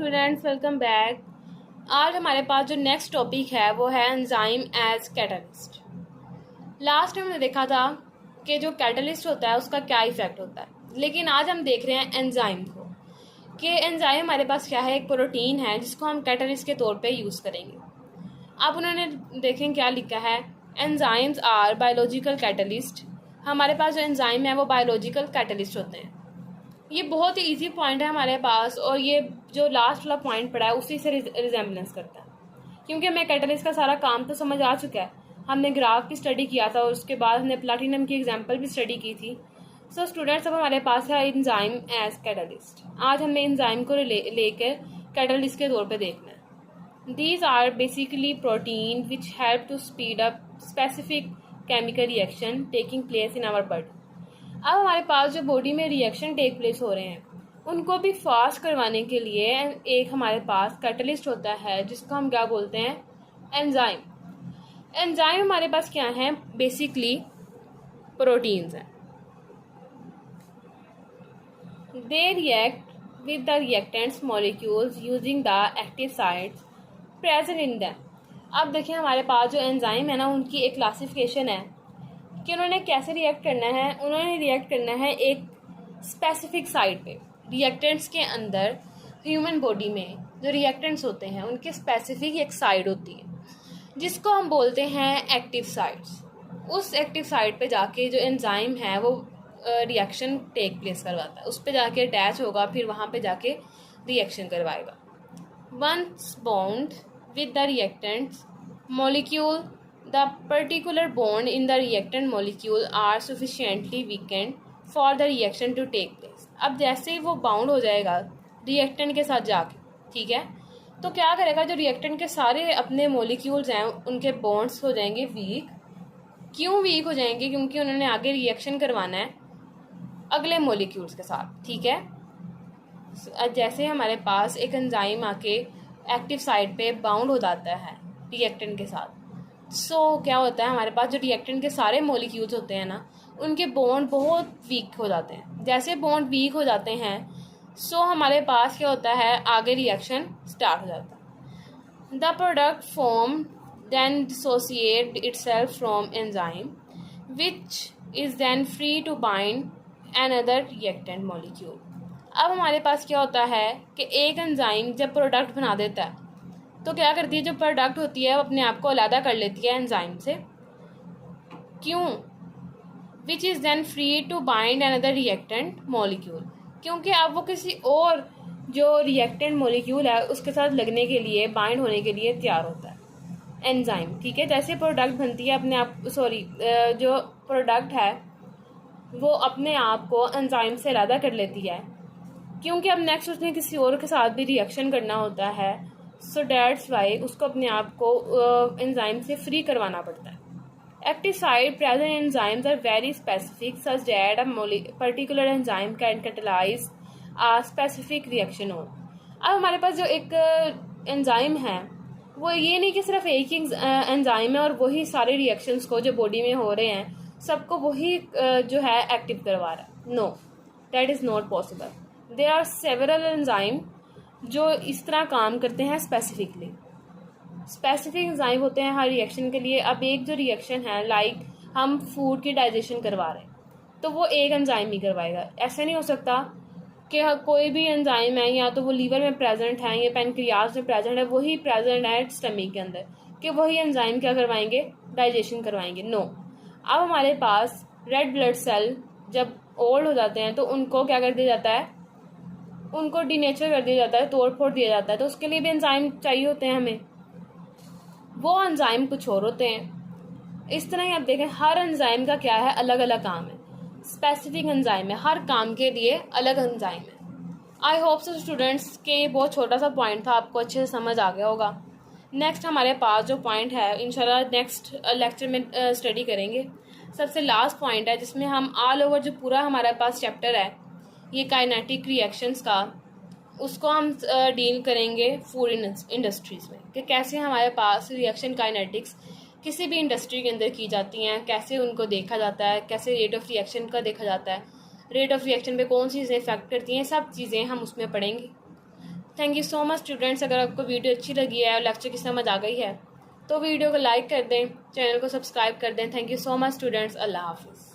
Students, welcome back. आज हमारे पास जो नेक्स्ट टॉपिक है वो है enzyme as catalyst. Last time हमने देखा था कि जो कैटलिस्ट होता है उसका क्या इफेक्ट होता है, लेकिन आज हम देख रहे हैं एंजाइम को कि एंजाइम हमारे पास क्या है, एक प्रोटीन है जिसको हम कैटलिस्ट के तौर पे यूज़ करेंगे। अब उन्होंने देखें क्या लिखा है, एंजाइम्स आर बायोलॉजिकल कैटलिस्ट। हमारे पास जो एंजाइम है वो बायोलॉजिकल कैटलिस्ट होते हैं। ये बहुत ही इजी पॉइंट है हमारे पास, और ये जो लास्ट वाला पॉइंट पड़ा है उसी से रिजेम्बलेंस करता है, क्योंकि हमें कैटलिस्ट का सारा काम तो समझ आ चुका है। हमने ग्राफ की स्टडी किया था और उसके बाद हमने प्लाटिनम की एग्जांपल भी स्टडी की थी। सो स्टूडेंट्स, अब हमारे पास है एंजाइम एज कैटलिस्ट। आज हमने एंजाइम को लेकर कैटलिस्ट के तौर पे देखना है। These are basically protein which help to speed up specific chemical reaction taking place in our body. अब हमारे पास जो बॉडी में रिएक्शन टेक प्लेस हो रहे हैं उनको भी फास्ट करवाने के लिए एक हमारे पास कैटलिस्ट होता है जिसको हम क्या बोलते हैं, एंजाइम। एंजाइम हमारे पास क्या है, बेसिकली प्रोटीन्स हैं। They react with the reactants molecules using the active sites present in them. अब देखिए हमारे पास जो एंजाइम है ना, उनकी एक क्लासिफिकेशन है कि उन्होंने कैसे रिएक्ट करना है। उन्होंने रिएक्ट करना है एक स्पेसिफिक साइट पे। रिएक्टेंट्स के अंदर ह्यूमन बॉडी में जो रिएक्टेंट्स होते हैं उनकी स्पेसिफिक एक साइट होती है जिसको हम बोलते हैं एक्टिव साइट्स। उस एक्टिव साइट पे जाके जो एंजाइम है वो रिएक्शन टेक प्लेस करवाता है, उस पे जाके अटैच होगा, फिर वहाँ पे जाके रिएक्शन करवाएगा। Once bond with the reactants molecule, the particular bond in the reactant molecule are sufficiently weakened for the reaction to take place। अब जैसे ही वो बाउंड हो जाएगा रिएक्टेंट के साथ जाके, ठीक है, तो क्या करेगा, जो रिएक्टेंट के सारे अपने मॉलिक्यूल्स हैं उनके बॉन्ड्स हो जाएंगे वीक। क्यों वीक हो जाएंगे? क्योंकि उन्होंने आगे रिएक्शन करवाना है अगले मॉलिक्यूल्स के साथ, ठीक है। जैसे हमारे पास एक एंजाइम आके एक्टिव साइट पे बाउंड हो जाता है रिएक्टेंट के साथ, क्या होता है, हमारे पास जो रिएक्टेंट के सारे मॉलिक्यूल्स होते हैं ना उनके बॉन्ड बहुत वीक हो जाते हैं। जैसे बॉन्ड वीक हो जाते हैं हमारे पास क्या होता है, आगे रिएक्शन स्टार्ट हो जाता है। The product form then dissociate itself from enzyme which is then free to bind another reactant molecule. अब हमारे पास क्या होता है कि एक एंजाइम जब प्रोडक्ट बना देता है तो क्या करती है, जो प्रोडक्ट होती है वो अपने आप को अलग कर लेती है एंजाइम से। क्यों? Which is then free to bind another reactant molecule, क्योंकि अब वो किसी और जो रिएक्टेंट मॉलिक्यूल है उसके साथ लगने के लिए, बाइंड होने के लिए तैयार होता है एंजाइम, ठीक है। जैसे प्रोडक्ट बनती है अपने आप, जो प्रोडक्ट है वो अपने आप को एंजाइम से अलग कर लेती है, क्योंकि अब नेक्स्ट उसने किसी और के साथ भी रिएक्शन करना होता है। सो डैट्स वाई उसको अपने आप को एंजाइम से फ्री करवाना पड़ता है। Active site present enzymes are very specific such that a particular enzyme can catalyse a specific reaction on. अब हमारे पास जो एक एंजाइम है वो ये नहीं कि सिर्फ एक ही एंजाइम है और वही सारे रिएक्शंस को जो बॉडी में हो रहे हैं सबको वही जो है एक्टिव करवा रहा है। No, that is not possible. There are several enzyme जो इस तरह काम करते हैं स्पेसिफिकली। स्पेसिफिक एंजाइम होते हैं हर रिएक्शन के लिए। अब एक जो रिएक्शन है, लाइक हम फूड की डाइजेशन करवा रहे हैं तो वो एक एंजाइम ही करवाएगा। ऐसा नहीं हो सकता कि कोई भी एंजाइम है, या तो वो लीवर में प्रेजेंट है या पैनक्रियाज में प्रेजेंट है, वही प्रेजेंट है स्टमक के अंदर, कि वही एंजाइम क्या करवाएंगे, डाइजेशन करवाएंगे। नो। अब हमारे पास रेड ब्लड सेल जब ओल्ड हो जाते हैं तो उनको क्या कर दिया जाता है, उनको डीनेचर कर दिया जाता है, तोड़ फोड़ दिया जाता है, तो उसके लिए भी एंजाइम चाहिए होते हैं हमें। वो एंजाइम कुछ और होते हैं। इस तरह ही आप देखें, हर एंजाइम का क्या है, अलग अलग काम है। स्पेसिफिक एंजाइम है, हर काम के लिए अलग एंजाइम है। आई होप सो स्टूडेंट्स के ये बहुत छोटा सा पॉइंट था, आपको अच्छे से समझ आ गया होगा। नेक्स्ट हमारे पास जो पॉइंट है इंशाल्लाह नेक्स्ट लेक्चर में स्टडी करेंगे। सबसे लास्ट पॉइंट है जिसमें हम ऑल ओवर जो पूरा हमारे पास चैप्टर है ये काइनेटिक रिएक्शंस का, उसको हम डील करेंगे फूड इंडस्ट्रीज़ में, कि कैसे हमारे पास रिएक्शन काइनेटिक्स किसी भी इंडस्ट्री के अंदर की जाती हैं, कैसे उनको देखा जाता है, कैसे रेट ऑफ रिएक्शन का देखा जाता है, रेट ऑफ रिएक्शन पे कौन सी चीज़ें इफेक्ट करती हैं, सब चीज़ें हम उसमें पढ़ेंगे। Thank you so much students. अगर आपको वीडियो अच्छी लगी है और लेक्चर की समझ आ गई है तो वीडियो को लाइक कर दें, चैनल को सब्सक्राइब कर दें। Thank you so much students. अल्लाह हाफिज़।